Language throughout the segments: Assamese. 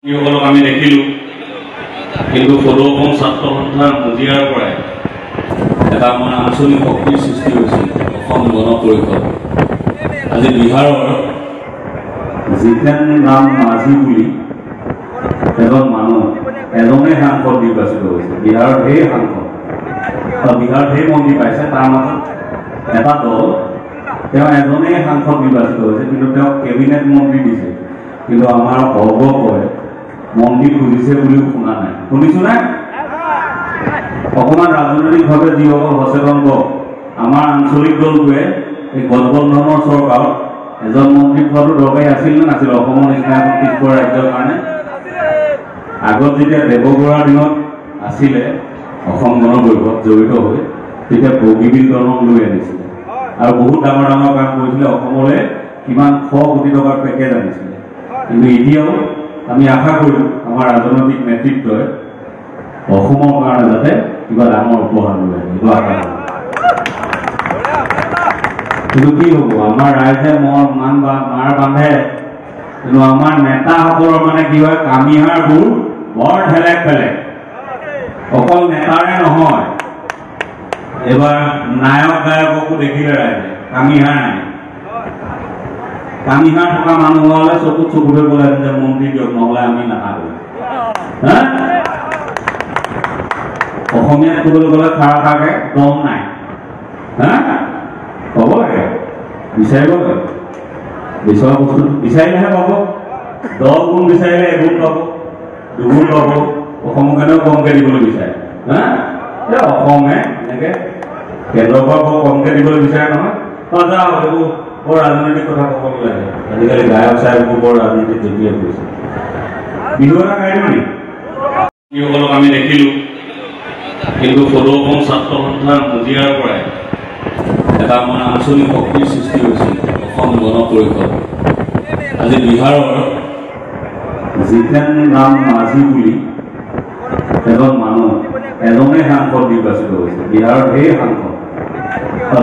সকলক আমি দেখিলোঁ, কিন্তু সদৌ অসম ছাত্ৰ সন্থাৰ মজিয়াৰ পৰাই এটা মানে আঞ্চলিক শক্তিৰ সৃষ্টি হৈছিল অসম গণ পৰিষদ। আজি বিহাৰৰ জিতেন ৰাম মাঝি বুলি এজন মানুহ এজনে সাংসদ নিৰ্বাচিত হৈছে। বিহাৰৰ ঢেৰ সাংসদ বিহাৰৰ ঢেৰ মন্ত্ৰী পাইছে, তাৰ মাজত এটা দল তেওঁ এজনেই সাংসদ নিৰ্বাচিত হৈছে, কিন্তু তেওঁ কেবিনেট মন্ত্ৰী দিছে। কিন্তু আমাৰ সৰ্বপৰে মন্ত্ৰী খুজিছে বুলিও শুনা নাই। শুনিছো নাই? অকণমান ৰাজনৈতিকভাৱে যিসকল সচেতন লোক, আমাৰ আঞ্চলিক দলটোৱে এই গঠবন্ধনৰ চৰকাৰত এজন মন্ত্ৰী পোৱাটো দৰকাৰী আছিল নে নাছিল? অসমৰ নিচিনা এখন পিছপৰা ৰাজ্যৰ কাৰণে আগত যেতিয়া দেৱগৌড়াৰ দিনত আছিলে অসম গণ পৰিষদ জড়িত হৈ, তেতিয়া বগীবিল দলং লৈ আনিছিলে আৰু বহুত ডাঙৰ ডাঙৰ কাম কৰিছিলে। অসমলৈ কিমান 100 কোটি টকাৰ পেকেজ আনিছিলে। কিন্তু এতিয়াও আমি আশা কৰোঁ আমাৰ ৰাজনৈতিক নেতৃত্বই অসমৰ কাৰণে যাতে কিবা ডাঙৰ উপহাৰ লৈ আহে, এইটো আশা কৰোঁ। কিন্তু কি হ'ব, আমাৰ ৰাইজে মাৰ বান্ধে, কিন্তু আমাৰ নেতাসকলৰ মানে কি হয়, কামিহাৰবোৰ বৰ ঠেলেক পেলেক। অকল নেতাৰে নহয়, এইবাৰ নায়ক গায়ককো দেখিলে ৰাইজে কামিহাৰ নাই। কামিহাৰ থকা মানুহ হ'লে চকুত চকু ধৰিব লাগে যে মন্ত্ৰী দিয়ক, নহ'লে আমি নাথাকোঁ। হা, অসমীয়াত ক'বলৈ গ'লে খাৰা খাকে দম নাই। হা, ক'ব লাগে, বিচাৰিব লাগে। বিচৰা বস্তু বিচাৰিলেহে পাব। 10 গুণ বিচাৰিলে 1 গুণ পাব, 2 গুণ পাব। অসমৰ কাৰণেও কমকৈ দিবলৈ বিচাৰে। হা, এই অসমে এনেকৈ কেন্দ্ৰৰ পৰা বৰ কমকৈ দিবলৈ বিচাৰে নহয়। যাওঁ, এইবোৰ বৰ ৰাজনৈতিক কথা ক'ব লাগে। আজিকালি গায়ক চায়কবোৰ বৰ ৰাজনীতিত জড়িয়ে পৰিছে। বিহু এটা গাই দিওঁ নি? সকলক আমি দেখিলোঁ, কিন্তু সদৌ অসম ছাত্ৰ সন্থাৰ মজিয়াৰ পৰাই এটা মানে আঞ্চলিক শক্তিৰ সৃষ্টি হৈছিল অসম গণ পৰিষদ। আজি বিহাৰৰ জিতেন ৰাম মাঝি বুলি এজন মানুহ এজনে সাংসদ নিৰ্বাচিত হৈছে। বিহাৰৰ ঢেৰ সাংসদ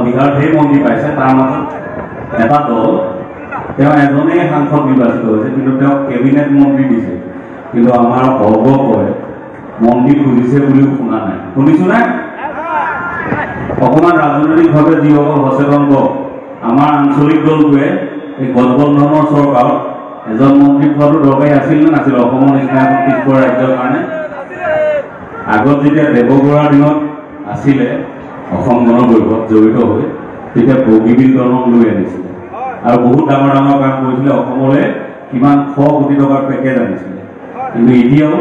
বিহাৰৰ ঢেৰ মন্ত্ৰী পাইছে, তাৰ মাজত এটা দল তেওঁ এজনেই সাংসদ নিৰ্বাচিত হৈছে, কিন্তু তেওঁ কেবিনেট মন্ত্ৰী দিছে। কিন্তু আমাৰ সৰ্বপৰে মন্ত্ৰী খুজিছে বুলিও শুনা নাই। শুনিছো নাই? অকণমান ৰাজনৈতিকভাৱে যিসকল সচেতন লোক, আমাৰ আঞ্চলিক দলটোৱে এই গঠবন্ধনৰ চৰকাৰত এজন মন্ত্ৰী পোৱাটো দৰকাৰী আছিল নে নাছিল? অসমৰ নিচিনা এখন পিছপৰা ৰাজ্যৰ কাৰণে আগত যেতিয়া দেৱগৌড়াৰ দিনত আছিলে অসম গণ পৰিষদ জড়িত হৈ, তেতিয়া বগীবিল দলং লৈ আনিছিলে আৰু বহুত ডাঙৰ ডাঙৰ কাম কৰিছিলে। অসমলৈ কিমান 100 কোটি টকাৰ পেকেজ আনিছিলে। কিন্তু এতিয়াও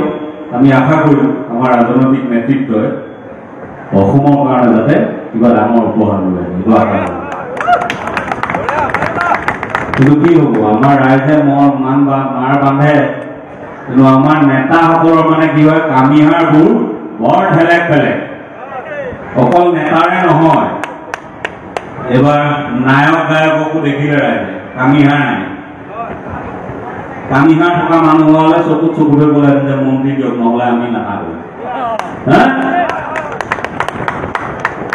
আমি আশা কৰোঁ আমাৰ ৰাজনৈতিক নেতৃত্বই অসমৰ কাৰণে যাতে কিবা ডাঙৰ উপহাৰ লৈ আহে, এইটো আশা কৰোঁ। কিন্তু কি হ'ব, আমাৰ ৰাইজে মাৰ বান্ধে, কিন্তু আমাৰ নেতাসকলৰ মানে কি হয়, কামিহাৰবোৰ বৰ ঠেলেক পেলেক। অকল নেতাৰে নহয়, এইবাৰ নায়ক গায়ককো দেখিলে ৰাইজে কামিহাৰ নাই। কামিহাৰ থকা মানুহ হ'লে চকুত চকু ধৰিব লাগে যে মন্ত্ৰী দিয়ক, নহ'লে আমি নাথাকোঁ। হা,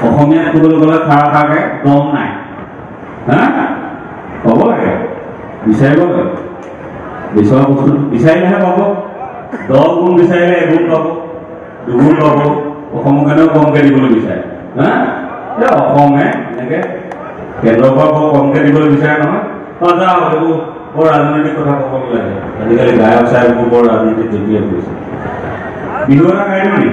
অসমীয়াত ক'বলৈ গ'লে খাৰা খাকে দম নাই। হা, ক'ব লাগে, বিচাৰিব লাগে। বিচৰা বস্তু বিচাৰিলেহে পাব। 10 গুণ বিচাৰিলে 1 গুণ পাব, 2 গুণ পাব। অসমৰ কাৰণেও কমকৈ দিবলৈ বিচাৰে। হা, এই অসমে এনেকৈ কেন্দ্ৰৰ পৰা বৰ কমকৈ দিবলৈ বিচাৰে নহয়। যাওঁ, এইবোৰ বৰ ৰাজনৈতিক কথা ক'ব লাগে। আজিকালি গায়ক চায়কবোৰ বৰ ৰাজনীতিত জড়িয়ে পৰিছে। বিহু এটা গাই দিওঁ নি?